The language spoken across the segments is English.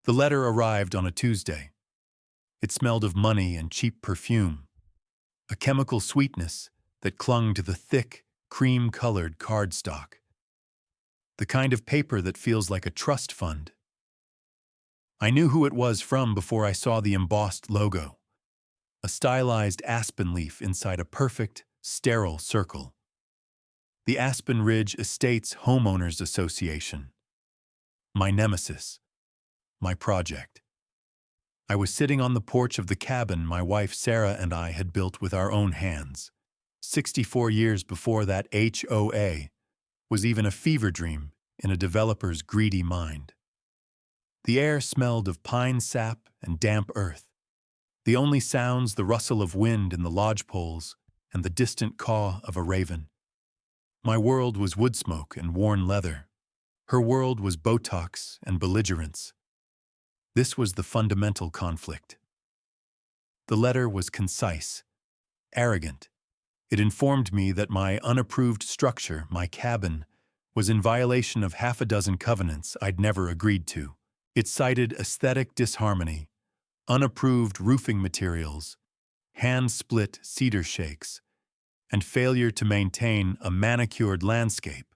The letter arrived on a Tuesday. It smelled of money and cheap perfume, a chemical sweetness that clung to the thick, cream-colored cardstock. The kind of paper that feels like a trust fund. I knew who it was from before I saw the embossed logo, a stylized aspen leaf inside a perfect, sterile circle. The Aspen Ridge Estates Homeowners Association. My nemesis. My project. I was sitting on the porch of the cabin my wife Sarah and I had built with our own hands, 64 years before that HOA was even a fever dream in a developer's greedy mind. The air smelled of pine sap and damp earth. The only sounds the rustle of wind in the lodgepoles and the distant caw of a raven. My world was wood smoke and worn leather. Her world was Botox and belligerence. This was the fundamental conflict. The letter was concise, arrogant. It informed me that my unapproved structure, my cabin, was in violation of half a dozen covenants I'd never agreed to. It cited aesthetic disharmony, unapproved roofing materials, hand-split cedar shakes, and failure to maintain a manicured landscape,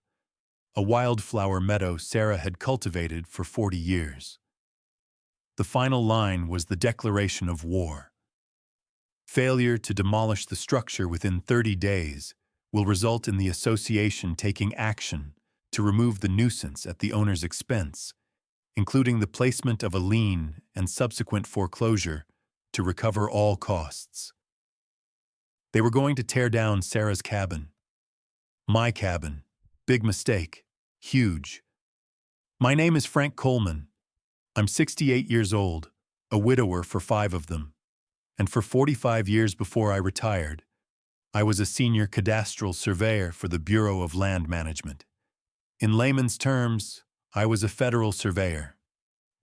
a wildflower meadow Sarah had cultivated for 40 years. The final line was the declaration of war. Failure to demolish the structure within 30 days will result in the association taking action to remove the nuisance at the owner's expense, including the placement of a lien and subsequent foreclosure to recover all costs. They were going to tear down Sarah's cabin. My cabin. Big mistake. Huge. My name is Frank Coleman. I'm 68 years old, a widower for 5 of them, and for 45 years before I retired, I was a senior cadastral surveyor for the Bureau of Land Management. In layman's terms, I was a federal surveyor.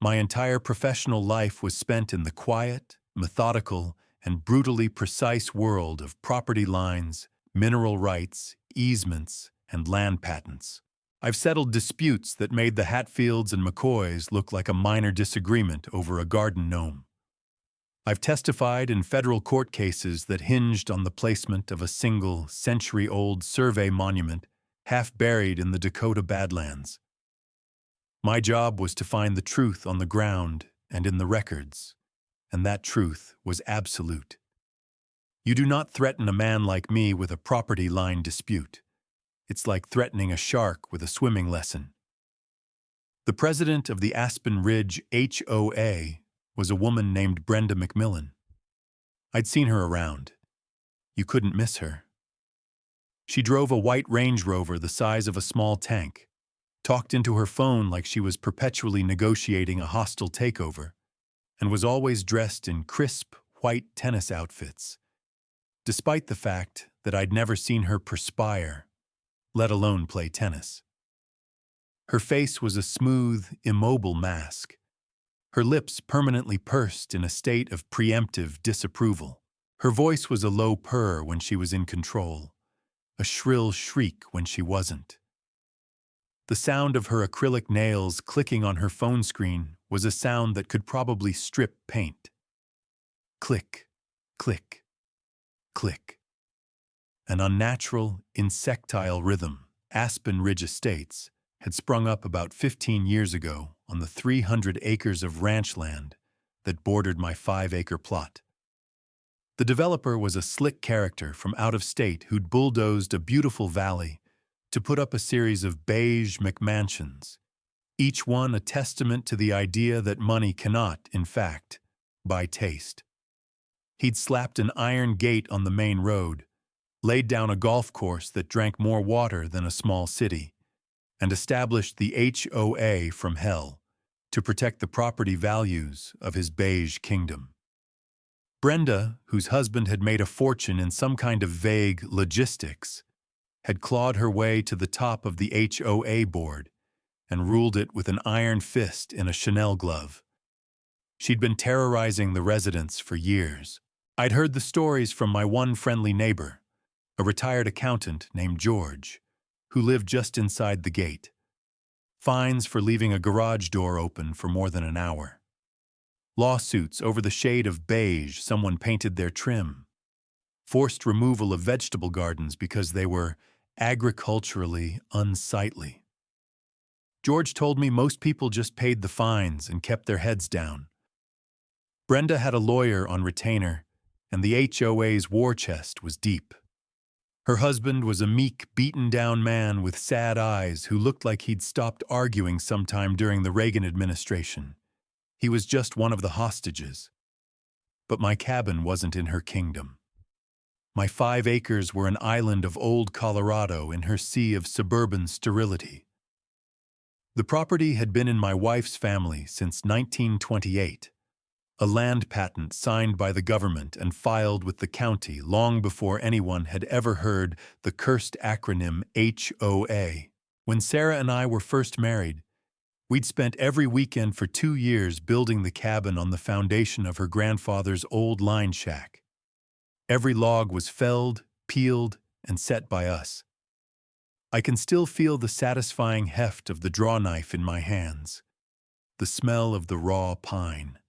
My entire professional life was spent in the quiet, methodical, and brutally precise world of property lines, mineral rights, easements, and land patents. I've settled disputes that made the Hatfields and McCoys look like a minor disagreement over a garden gnome. I've testified in federal court cases that hinged on the placement of a single century-old survey monument half buried in the Dakota Badlands. My job was to find the truth on the ground and in the records, and that truth was absolute. You do not threaten a man like me with a property line dispute. It's like threatening a shark with a swimming lesson. The president of the Aspen Ridge HOA was a woman named Brenda McMillan. I'd seen her around. You couldn't miss her. She drove a white Range Rover the size of a small tank, talked into her phone like she was perpetually negotiating a hostile takeover, and was always dressed in crisp, white tennis outfits, despite the fact that I'd never seen her perspire, let alone play tennis. Her face was a smooth, immobile mask, her lips permanently pursed in a state of preemptive disapproval. Her voice was a low purr when she was in control, a shrill shriek when she wasn't. The sound of her acrylic nails clicking on her phone screen was a sound that could probably strip paint. Click, click, click. An unnatural, insectile rhythm, Aspen Ridge Estates, had sprung up about 15 years ago on the 300 acres of ranch land that bordered my 5-acre plot. The developer was a slick character from out of state who'd bulldozed a beautiful valley to put up a series of beige McMansions, each one a testament to the idea that money cannot, in fact, buy taste. He'd slapped an iron gate on the main road, laid down a golf course that drank more water than a small city, and established the HOA from hell to protect the property values of his beige kingdom. Brenda, whose husband had made a fortune in some kind of vague logistics, had clawed her way to the top of the HOA board and ruled it with an iron fist in a Chanel glove. She'd been terrorizing the residents for years. I'd heard the stories from my one friendly neighbor, a retired accountant named George, who lived just inside the gate. Fines for leaving a garage door open for more than an hour. Lawsuits over the shade of beige someone painted their trim. Forced removal of vegetable gardens because they were agriculturally unsightly. George told me most people just paid the fines and kept their heads down. Brenda had a lawyer on retainer, and the HOA's war chest was deep. Her husband was a meek, beaten-down man with sad eyes who looked like he'd stopped arguing sometime during the Reagan administration. He was just one of the hostages. But my cabin wasn't in her kingdom. My 5 acres were an island of old Colorado in her sea of suburban sterility. The property had been in my wife's family since 1928, a land patent signed by the government and filed with the county long before anyone had ever heard the cursed acronym HOA. When Sarah and I were first married, we'd spent every weekend for 2 years building the cabin on the foundation of her grandfather's old line shack. Every log was felled, peeled, and set by us. I can still feel the satisfying heft of the draw knife in my hands, the smell of the raw pine.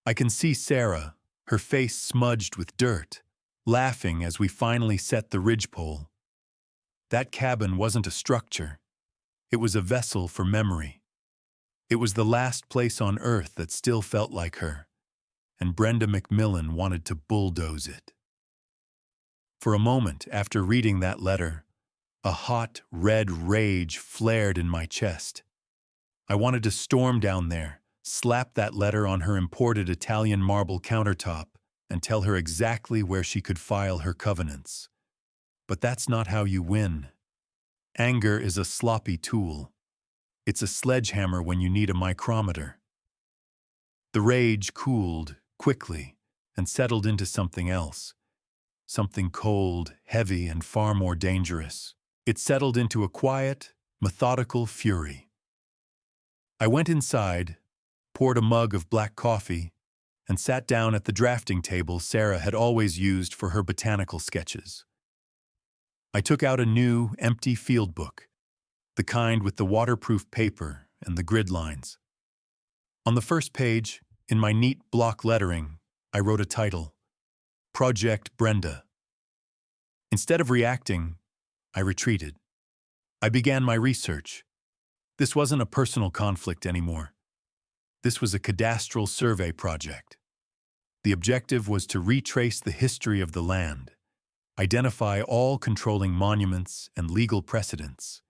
I can see Sarah, her face smudged with dirt, laughing as we finally set the ridgepole. That cabin wasn't a structure. It was a vessel for memory. It was the last place on earth that still felt like her, and Brenda McMillan wanted to bulldoze it. For a moment after reading that letter, a hot, red rage flared in my chest. I wanted to storm down there, slap that letter on her imported Italian marble countertop, and tell her exactly where she could file her covenants. But that's not how you win. Anger is a sloppy tool. It's a sledgehammer when you need a micrometer. The rage cooled quickly and settled into something else. Something cold, heavy, and far more dangerous. It settled into a quiet, methodical fury. I went inside, poured a mug of black coffee, and sat down at the drafting table Sarah had always used for her botanical sketches. I took out a new, empty field book, the kind with the waterproof paper and the grid lines. On the first page, in my neat block lettering, I wrote a title, Project Brenda. Instead of reacting, I retreated. I began my research. This wasn't a personal conflict anymore. This was a cadastral survey project. The objective was to retrace the history of the land, identify all controlling monuments and legal precedents,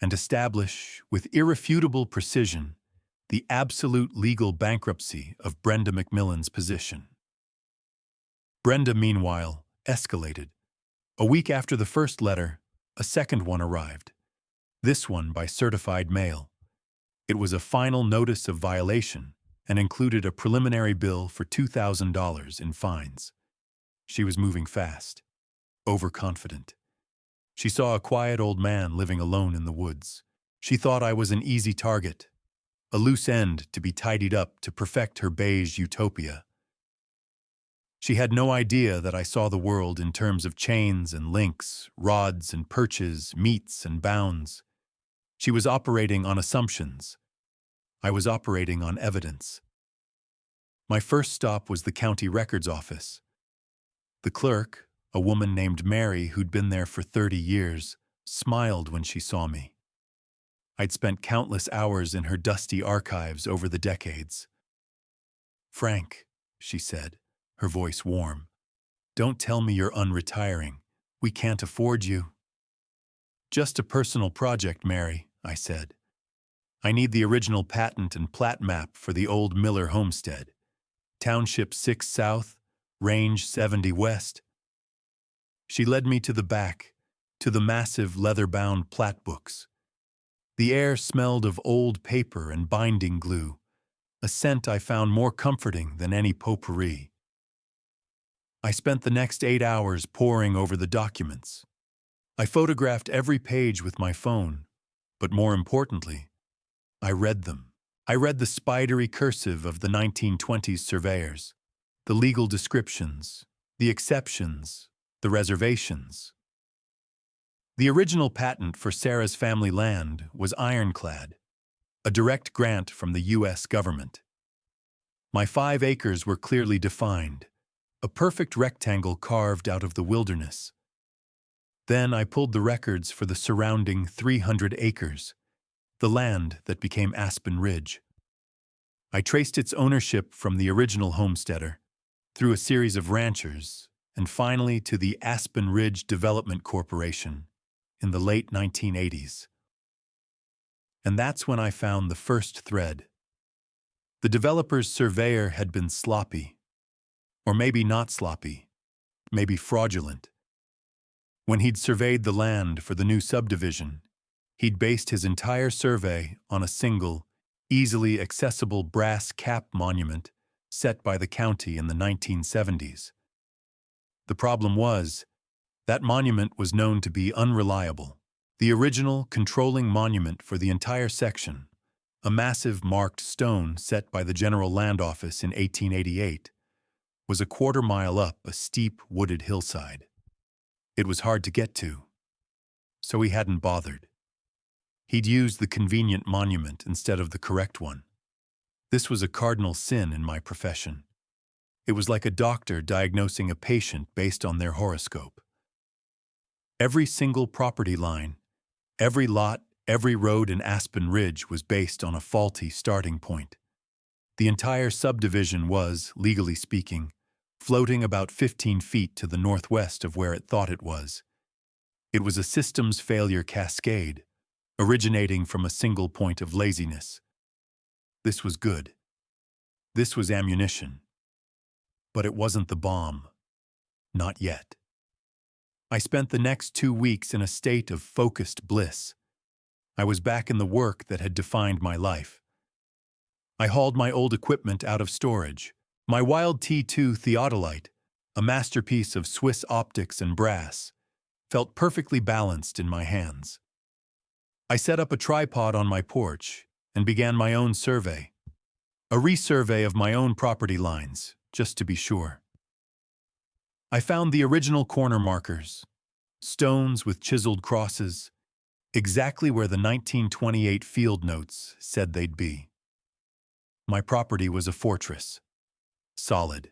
and establish, with irrefutable precision, the absolute legal bankruptcy of Brenda McMillan's position. Brenda, meanwhile, escalated. A week after the first letter, a second one arrived, this one by certified mail. It was a final notice of violation and included a preliminary bill for $2,000 in fines. She was moving fast, overconfident. She saw a quiet old man living alone in the woods. She thought I was an easy target, a loose end to be tidied up to perfect her beige utopia. She had no idea that I saw the world in terms of chains and links, rods and perches, meets and bounds. She was operating on assumptions. I was operating on evidence. My first stop was the county records office. The clerk, a woman named Mary who'd been there for 30 years, smiled when she saw me. I'd spent countless hours in her dusty archives over the decades. "Frank," she said, her voice warm, "don't tell me you're unretiring. We can't afford you." "Just a personal project, Mary," I said. "I need the original patent and plat map for the old Miller homestead. Township 6 South, Range 70 West." She led me to the back, to the massive leather-bound plat books. The air smelled of old paper and binding glue, a scent I found more comforting than any potpourri. I spent the next 8 hours poring over the documents. I photographed every page with my phone, but more importantly, I read them. I read the spidery cursive of the 1920s surveyors, the legal descriptions, the exceptions, the reservations. The original patent for Sarah's family land was ironclad, a direct grant from the U.S. government. My 5 acres were clearly defined, a perfect rectangle carved out of the wilderness. Then I pulled the records for the surrounding 300 acres, the land that became Aspen Ridge. I traced its ownership from the original homesteader, through a series of ranchers, and finally to the Aspen Ridge Development Corporation in the late 1980s. And that's when I found the first thread. The developer's surveyor had been sloppy, or maybe not sloppy, maybe fraudulent. When he'd surveyed the land for the new subdivision, he'd based his entire survey on a single, easily accessible brass cap monument set by the county in the 1970s. The problem was, that monument was known to be unreliable. The original controlling monument for the entire section, a massive marked stone set by the General Land Office in 1888, was a quarter-mile up a steep wooded hillside. It was hard to get to, so he hadn't bothered. He'd used the convenient monument instead of the correct one. This was a cardinal sin in my profession. It was like a doctor diagnosing a patient based on their horoscope. Every single property line, every lot, every road in Aspen Ridge was based on a faulty starting point. The entire subdivision was, legally speaking, floating about 15 feet to the northwest of where it thought it was. It was a systems failure cascade, originating from a single point of laziness. This was good. This was ammunition. But it wasn't the bomb. Not yet. I spent the next 2 weeks in a state of focused bliss. I was back in the work that had defined my life. I hauled my old equipment out of storage. My Wild T2 theodolite, a masterpiece of Swiss optics and brass, felt perfectly balanced in my hands. I set up a tripod on my porch and began my own survey. A resurvey of my own property lines, just to be sure. I found the original corner markers, stones with chiseled crosses, exactly where the 1928 field notes said they'd be. My property was a fortress. Solid.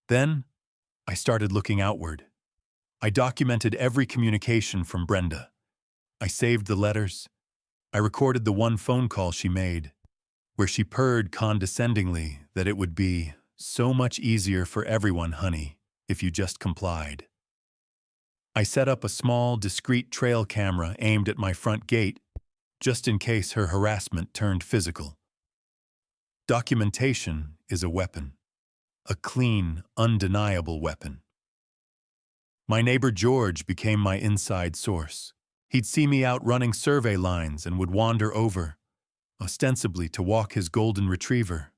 Then, I started looking outward. I documented every communication from Brenda. I saved the letters. I recorded the one phone call she made, where she purred condescendingly that it would be so much easier for everyone, honey, if you just complied. I set up a small, discreet trail camera aimed at my front gate, just in case her harassment turned physical. Documentation is a weapon. A clean, undeniable weapon. My neighbor George became my inside source. He'd see me out running survey lines and would wander over, ostensibly to walk his golden retriever.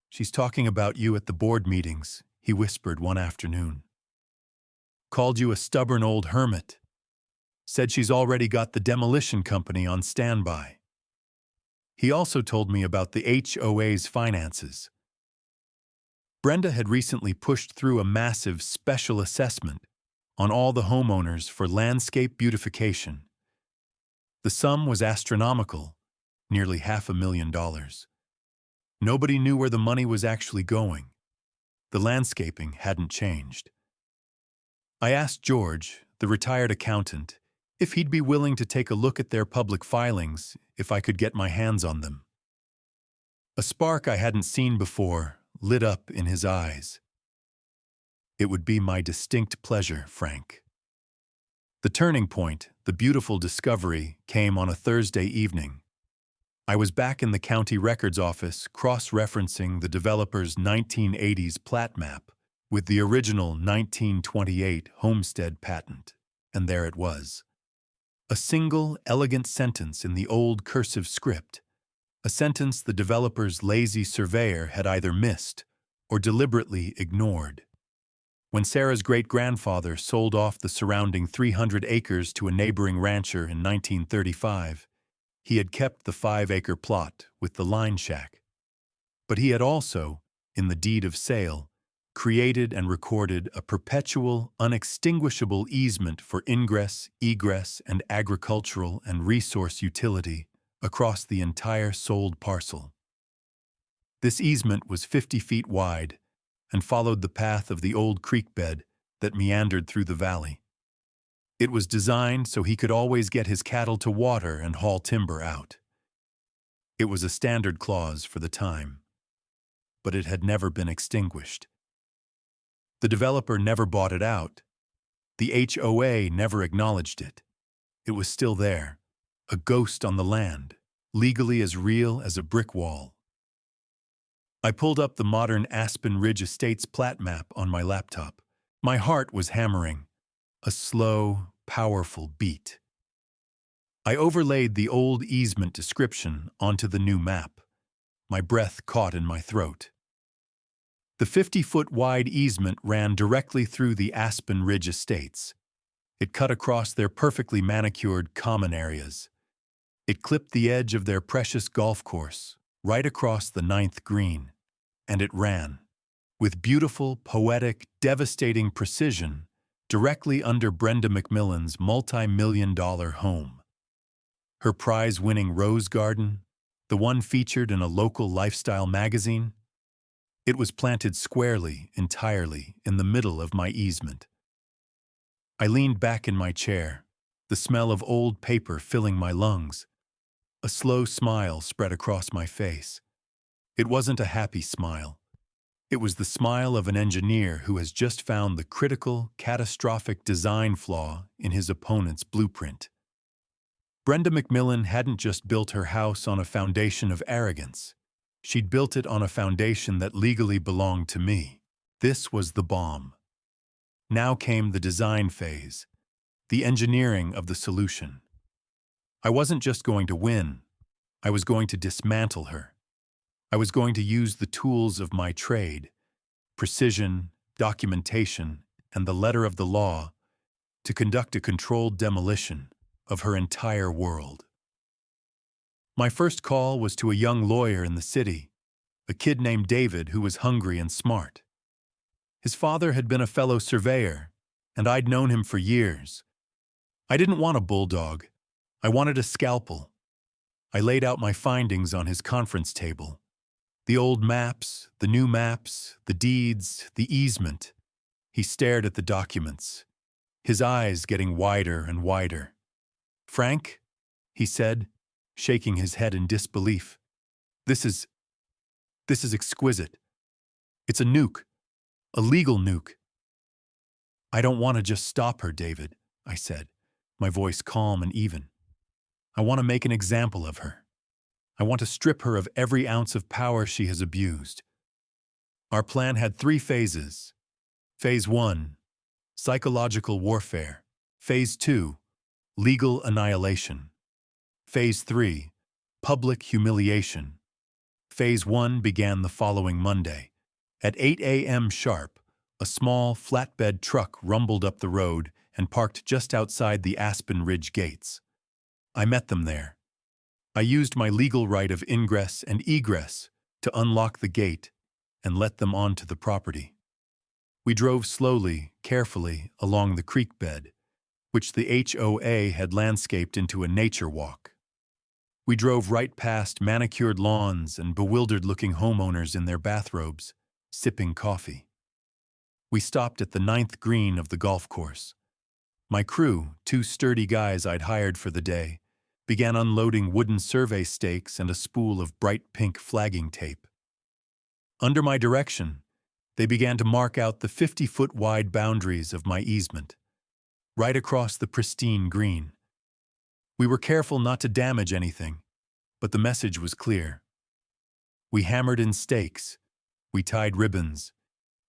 "She's talking about you at the board meetings," he whispered one afternoon. "Called you a stubborn old hermit. Said she's already got the demolition company on standby." He also told me about the HOA's finances. Brenda had recently pushed through a massive special assessment on all the homeowners for landscape beautification. The sum was astronomical, nearly $500,000. Nobody knew where the money was actually going. The landscaping hadn't changed. I asked George, the retired accountant, if he'd be willing to take a look at their public filings if I could get my hands on them. A spark I hadn't seen before lit up in his eyes. "It would be my distinct pleasure, Frank." The turning point, the beautiful discovery, came on a Thursday evening. I was back in the county records office cross-referencing the developer's 1980s plat map with the original 1928 homestead patent, and there it was. A single, elegant sentence in the old cursive script, a sentence the developer's lazy surveyor had either missed or deliberately ignored. When Sarah's great-grandfather sold off the surrounding 300 acres to a neighboring rancher in 1935, he had kept the 5-acre plot with the line shack. But he had also, in the deed of sale, created and recorded a perpetual, unextinguishable easement for ingress, egress, and agricultural and resource utility across the entire sold parcel. This easement was 50 feet wide and followed the path of the old creek bed that meandered through the valley. It was designed so he could always get his cattle to water and haul timber out. It was a standard clause for the time, but it had never been extinguished. The developer never bought it out. The HOA never acknowledged it. It was still there, a ghost on the land, legally as real as a brick wall. I pulled up the modern Aspen Ridge Estates plat map on my laptop. My heart was hammering, a slow, powerful beat. I overlaid the old easement description onto the new map. My breath caught in my throat. The 50-foot wide easement ran directly through the Aspen Ridge Estates. It cut across their perfectly manicured common areas. It clipped the edge of their precious golf course, right across the 9th green. And it ran, with beautiful, poetic, devastating precision, directly under Brenda McMillan's multi-million-dollar home. Her prize-winning rose garden, the one featured in a local lifestyle magazine, it was planted squarely, entirely, in the middle of my easement. I leaned back in my chair, the smell of old paper filling my lungs. A slow smile spread across my face. It wasn't a happy smile. It was the smile of an engineer who has just found the critical, catastrophic design flaw in his opponent's blueprint. Brenda McMillan hadn't just built her house on a foundation of arrogance. She'd built it on a foundation that legally belonged to me. This was the bomb. Now came the design phase, the engineering of the solution. I wasn't just going to win. I was going to dismantle her. I was going to use the tools of my trade, precision, documentation, and the letter of the law, to conduct a controlled demolition of her entire world. My first call was to a young lawyer in the city, a kid named David who was hungry and smart. His father had been a fellow surveyor, and I'd known him for years. I didn't want a bulldog. I wanted a scalpel. I laid out my findings on his conference table. The old maps, the new maps, the deeds, the easement. He stared at the documents, his eyes getting wider and wider. "Frank," he said, shaking his head in disbelief, This is exquisite. It's a nuke, a legal nuke." "I don't want to just stop her, David," I said, my voice calm and even. "I want to make an example of her. I want to strip her of every ounce of power she has abused." Our plan had 3 phases. Phase 1, psychological warfare. Phase 2, legal annihilation. Phase 3, public humiliation. Phase 1 began the following Monday. At 8 a.m. sharp, a small, flatbed truck rumbled up the road and parked just outside the Aspen Ridge gates. I met them there. I used my legal right of ingress and egress to unlock the gate and let them onto the property. We drove slowly, carefully, along the creek bed, which the HOA had landscaped into a nature walk. We drove right past manicured lawns and bewildered-looking homeowners in their bathrobes, sipping coffee. We stopped at the 9th green of the golf course. My crew, 2 sturdy guys I'd hired for the day, began unloading wooden survey stakes and a spool of bright pink flagging tape. Under my direction, they began to mark out the 50-foot wide boundaries of my easement, right across the pristine green. We were careful not to damage anything, but the message was clear. We hammered in stakes. We tied ribbons.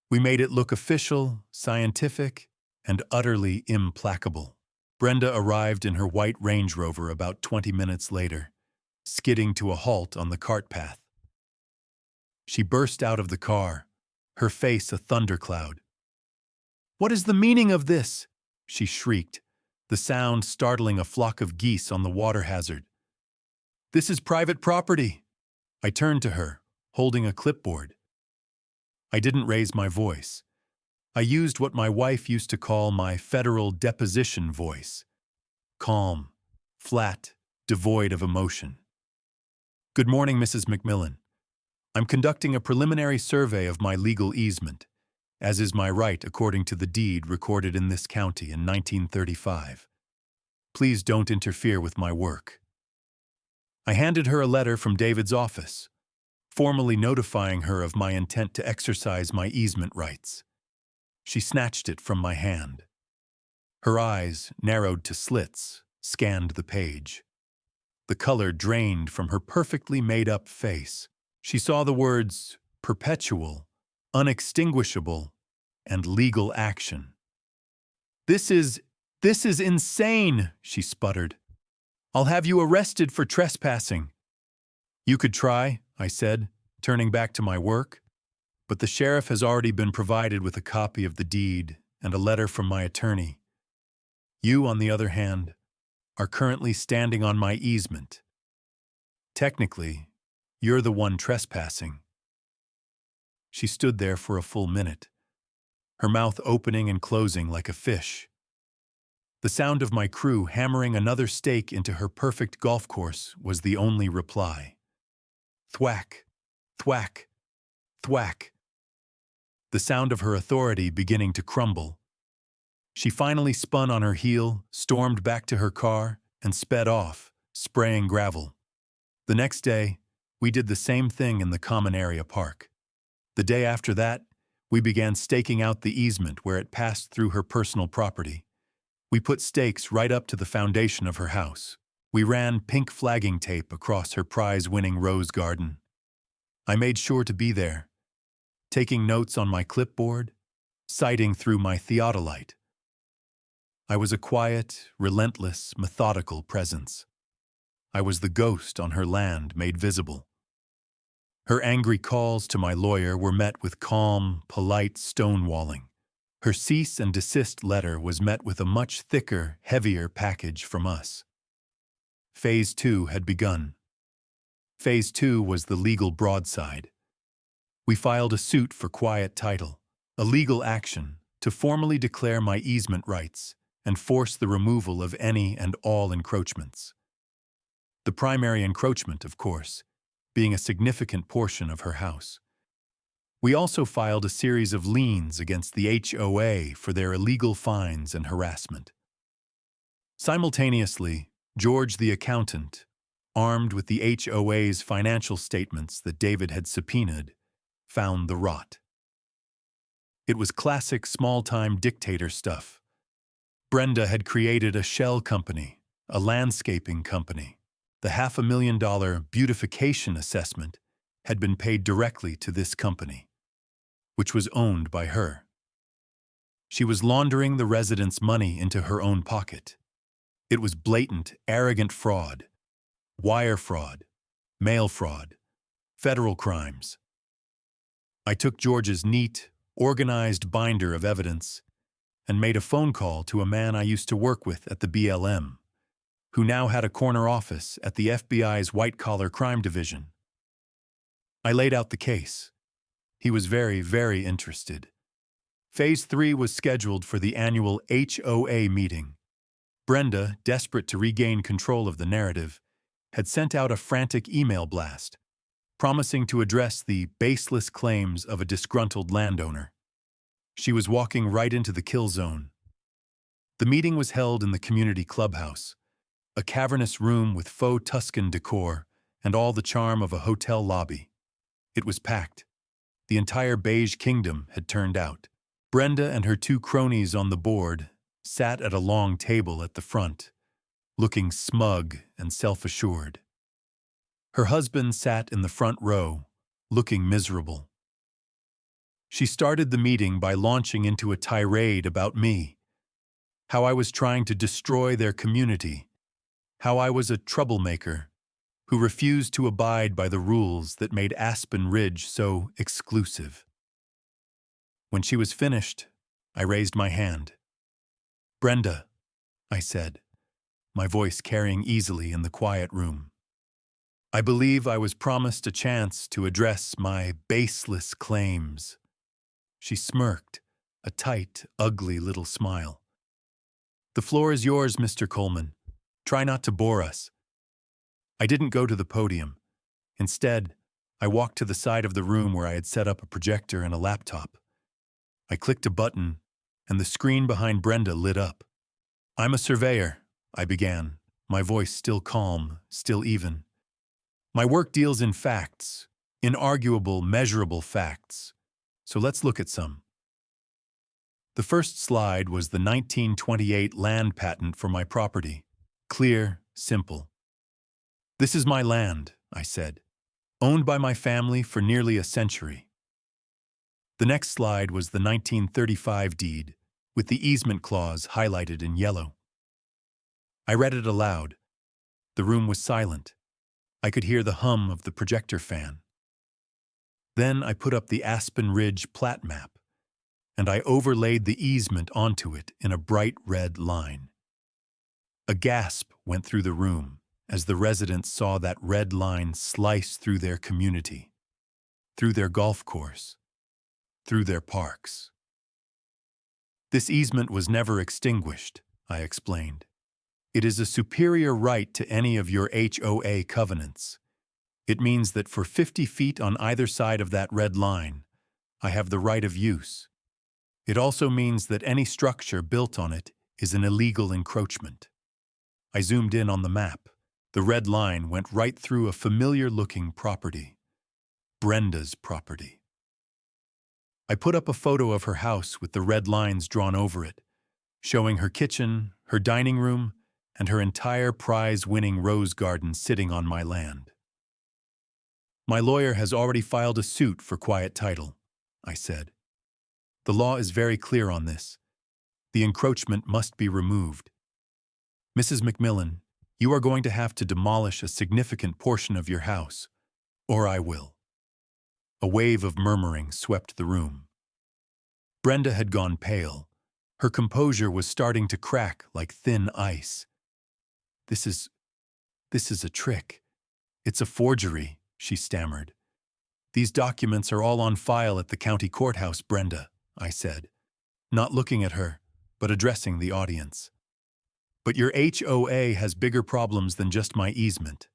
We made it look official, scientific, and utterly implacable. Brenda arrived in her white Range Rover about 20 minutes later, skidding to a halt on the cart path. She burst out of the car, her face a thundercloud. "What is the meaning of this?" she shrieked, the sound startling a flock of geese on the water hazard. "This is private property." I turned to her, holding a clipboard. I didn't raise my voice. I used what my wife used to call my federal deposition voice. Calm, flat, devoid of emotion. "Good morning, Mrs. McMillan. I'm conducting a preliminary survey of my legal easement, as is my right according to the deed recorded in this county in 1935. Please don't interfere with my work." I handed her a letter from David's office, formally notifying her of my intent to exercise my easement rights. She snatched it from my hand. Her eyes, narrowed to slits, scanned the page. The color drained from her perfectly made-up face. She saw the words perpetual, unextinguishable, and legal action. This is insane," she sputtered. "I'll have you arrested for trespassing." "You could try," I said, turning back to my work, "but the sheriff has already been provided with a copy of the deed and a letter from my attorney. You, on the other hand, are currently standing on my easement. Technically, you're the one trespassing." She stood there for a full minute, her mouth opening and closing like a fish. The sound of my crew hammering another stake into her perfect golf course was the only reply. Thwack, thwack, thwack. The sound of her authority beginning to crumble. She finally spun on her heel, stormed back to her car, and sped off, spraying gravel. The next day, we did the same thing in the common area park. The day after that, we began staking out the easement where it passed through her personal property. We put stakes right up to the foundation of her house. We ran pink flagging tape across her prize-winning rose garden. I made sure to be there, taking notes on my clipboard, citing through my theodolite. I was a quiet, relentless, methodical presence. I was the ghost on her land made visible. Her angry calls to my lawyer were met with calm, polite stonewalling. Her cease and desist letter was met with a much thicker, heavier package from us. Phase 2 had begun. Phase 2 was the legal broadside. We filed a suit for quiet title, a legal action to formally declare my easement rights and force the removal of any and all encroachments. The primary encroachment, of course, being a significant portion of her house. We also filed a series of liens against the HOA for their illegal fines and harassment. Simultaneously, George the accountant, armed with the HOA's financial statements that David had subpoenaed, found the rot. It was classic small-time dictator stuff. Brenda had created a shell company, a landscaping company. The $500,000 beautification assessment had been paid directly to this company, which was owned by her. She was laundering the residents' money into her own pocket. It was blatant, arrogant fraud, wire fraud, mail fraud, federal crimes. I took George's neat, organized binder of evidence and made a phone call to a man I used to work with at the BLM, who now had a corner office at the FBI's white-collar crime division. I laid out the case. He was very, very interested. Phase 3 was scheduled for the annual HOA meeting. Brenda, desperate to regain control of the narrative, had sent out a frantic email blast, promising to address the baseless claims of a disgruntled landowner. She was walking right into the kill zone. The meeting was held in the community clubhouse, a cavernous room with faux Tuscan decor and all the charm of a hotel lobby. It was packed. The entire beige kingdom had turned out. Brenda and her two cronies on the board sat at a long table at the front, looking smug and self-assured. Her husband sat in the front row, looking miserable. She started the meeting by launching into a tirade about me, how I was trying to destroy their community, how I was a troublemaker who refused to abide by the rules that made Aspen Ridge so exclusive. When she was finished, I raised my hand. "Brenda," I said, my voice carrying easily in the quiet room. "I believe I was promised a chance to address my baseless claims." She smirked, a tight, ugly little smile. "The floor is yours, Mr. Coleman. Try not to bore us." I didn't go to the podium. Instead, I walked to the side of the room where I had set up a projector and a laptop. I clicked a button, and the screen behind Brenda lit up. "I'm a surveyor," I began, my voice still calm, still even. "My work deals in facts, inarguable, measurable facts. So let's look at some." The first slide was the 1928 land patent for my property. Clear, simple. "This is my land," I said, "owned by my family for nearly a century." The next slide was the 1935 deed, with the easement clause highlighted in yellow. I read it aloud. The room was silent. I could hear the hum of the projector fan. Then I put up the Aspen Ridge plat map, and I overlaid the easement onto it in a bright red line. A gasp went through the room as the residents saw that red line slice through their community, through their golf course, through their parks. "This easement was never extinguished," I explained. "It is a superior right to any of your HOA covenants. It means that for 50 feet on either side of that red line, I have the right of use. It also means that any structure built on it is an illegal encroachment." I zoomed in on the map. The red line went right through a familiar-looking property. Brenda's property. I put up a photo of her house with the red lines drawn over it, showing her kitchen, her dining room, and her entire prize-winning rose garden sitting on my land. "My lawyer has already filed a suit for quiet title," I said. "The law is very clear on this. The encroachment must be removed. Mrs. McMillan, you are going to have to demolish a significant portion of your house, or I will." A wave of murmuring swept the room. Brenda had gone pale. Her composure was starting to crack like thin ice. This is a trick. It's a forgery," she stammered. "These documents are all on file at the county courthouse, Brenda," I said, not looking at her, but addressing the audience. "But your HOA has bigger problems than just my easement."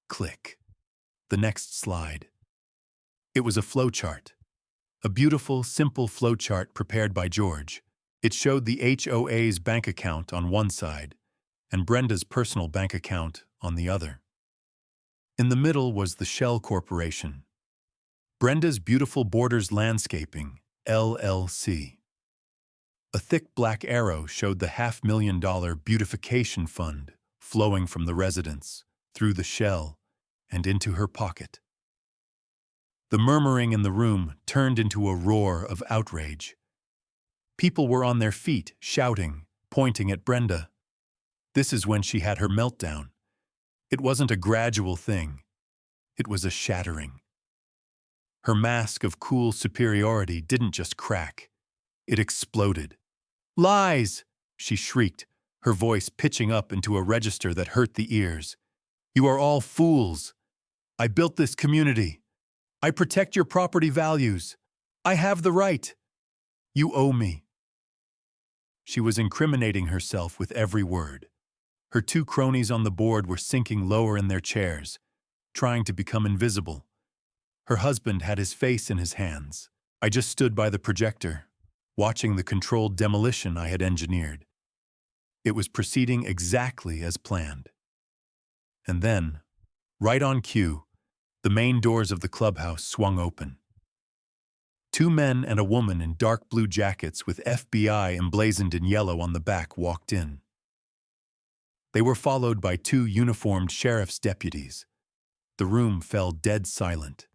Click. The next slide. It was a flowchart. A beautiful, simple flowchart prepared by George. It showed the HOA's bank account on one side and Brenda's personal bank account on the other. In the middle was the Shell Corporation. Brenda's Beautiful Borders Landscaping, LLC. A thick black arrow showed the $500,000 beautification fund flowing from the residence, through the shell, and into her pocket. The murmuring in the room turned into a roar of outrage. People were on their feet, shouting, pointing at Brenda. This is when she had her meltdown. It wasn't a gradual thing. It was a shattering. Her mask of cool superiority didn't just crack. It exploded. "Lies!" she shrieked, her voice pitching up into a register that hurt the ears. "You are all fools. I built this community. I protect your property values. I have the right. You owe me." She was incriminating herself with every word. Her two cronies on the board were sinking lower in their chairs, trying to become invisible. Her husband had his face in his hands. I just stood by the projector, watching the controlled demolition I had engineered. It was proceeding exactly as planned. And then, right on cue, the main doors of the clubhouse swung open. Two men and a woman in dark blue jackets with FBI emblazoned in yellow on the back walked in. They were followed by two uniformed sheriff's deputies. The room fell dead silent.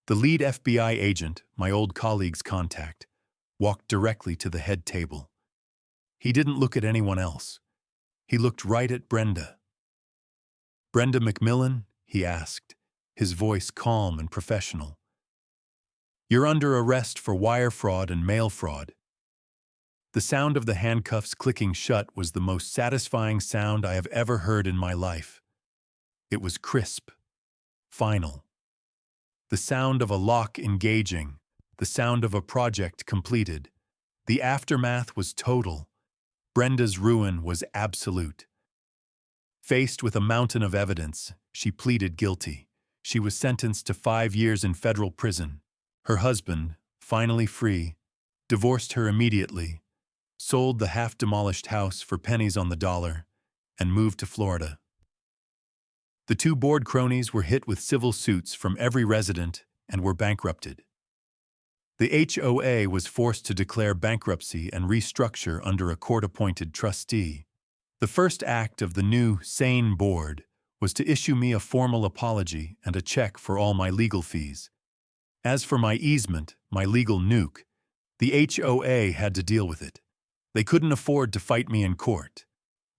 The lead FBI agent, my old colleague's contact, walked directly to the head table. He didn't look at anyone else. He looked right at Brenda. "Brenda McMillan?" he asked, his voice calm and professional. "You're under arrest for wire fraud and mail fraud." The sound of the handcuffs clicking shut was the most satisfying sound I have ever heard in my life. It was crisp, final. The sound of a lock engaging, the sound of a project completed. The aftermath was total. Brenda's ruin was absolute. Faced with a mountain of evidence, she pleaded guilty. She was sentenced to 5 years in federal prison. Her husband, finally free, divorced her immediately, sold the half-demolished house for pennies on the dollar, and moved to Florida. The two board cronies were hit with civil suits from every resident and were bankrupted. The HOA was forced to declare bankruptcy and restructure under a court-appointed trustee. The first act of the new, sane board was to issue me a formal apology and a check for all my legal fees. As for my easement, my legal nuke, the HOA had to deal with it. They couldn't afford to fight me in court.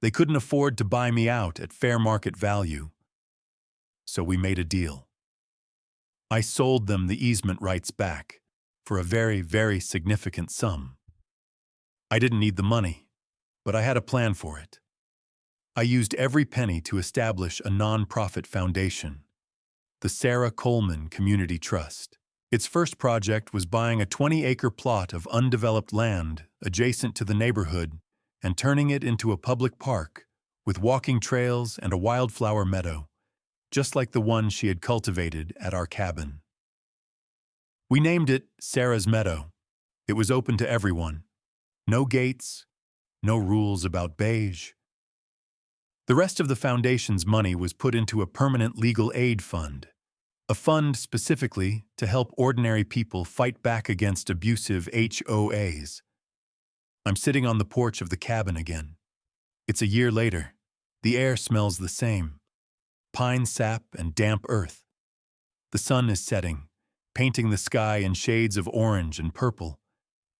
They couldn't afford to buy me out at fair market value. So we made a deal. I sold them the easement rights back for a very, very significant sum. I didn't need the money, but I had a plan for it. I used every penny to establish a non-profit foundation, the Sarah Coleman Community Trust. Its first project was buying a 20-acre plot of undeveloped land adjacent to the neighborhood and turning it into a public park with walking trails and a wildflower meadow, just like the one she had cultivated at our cabin. We named it Sarah's Meadow. It was open to everyone. No gates, no rules about beige. The rest of the foundation's money was put into a permanent legal aid fund, a fund specifically to help ordinary people fight back against abusive HOAs. I'm sitting on the porch of the cabin again. It's a year later. The air smells the same. Pine sap and damp earth. The sun is setting, painting the sky in shades of orange and purple.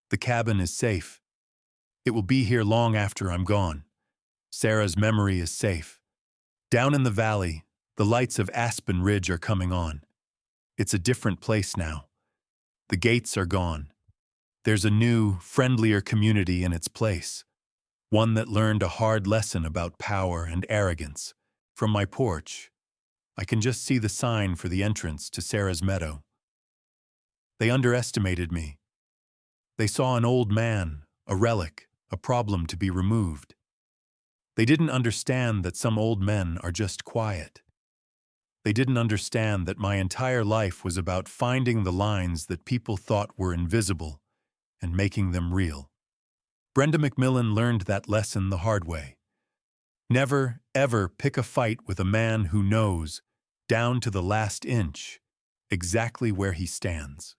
The cabin is safe. It will be here long after I'm gone. Sarah's memory is safe. Down in the valley, the lights of Aspen Ridge are coming on. It's a different place now. The gates are gone. There's a new, friendlier community in its place, one that learned a hard lesson about power and arrogance. From my porch, I can just see the sign for the entrance to Sarah's Meadow. They underestimated me. They saw an old man, a relic, a problem to be removed. They didn't understand that some old men are just quiet. They didn't understand that my entire life was about finding the lines that people thought were invisible and making them real. Brenda McMillan learned that lesson the hard way. Never, ever pick a fight with a man who knows, down to the last inch, exactly where he stands.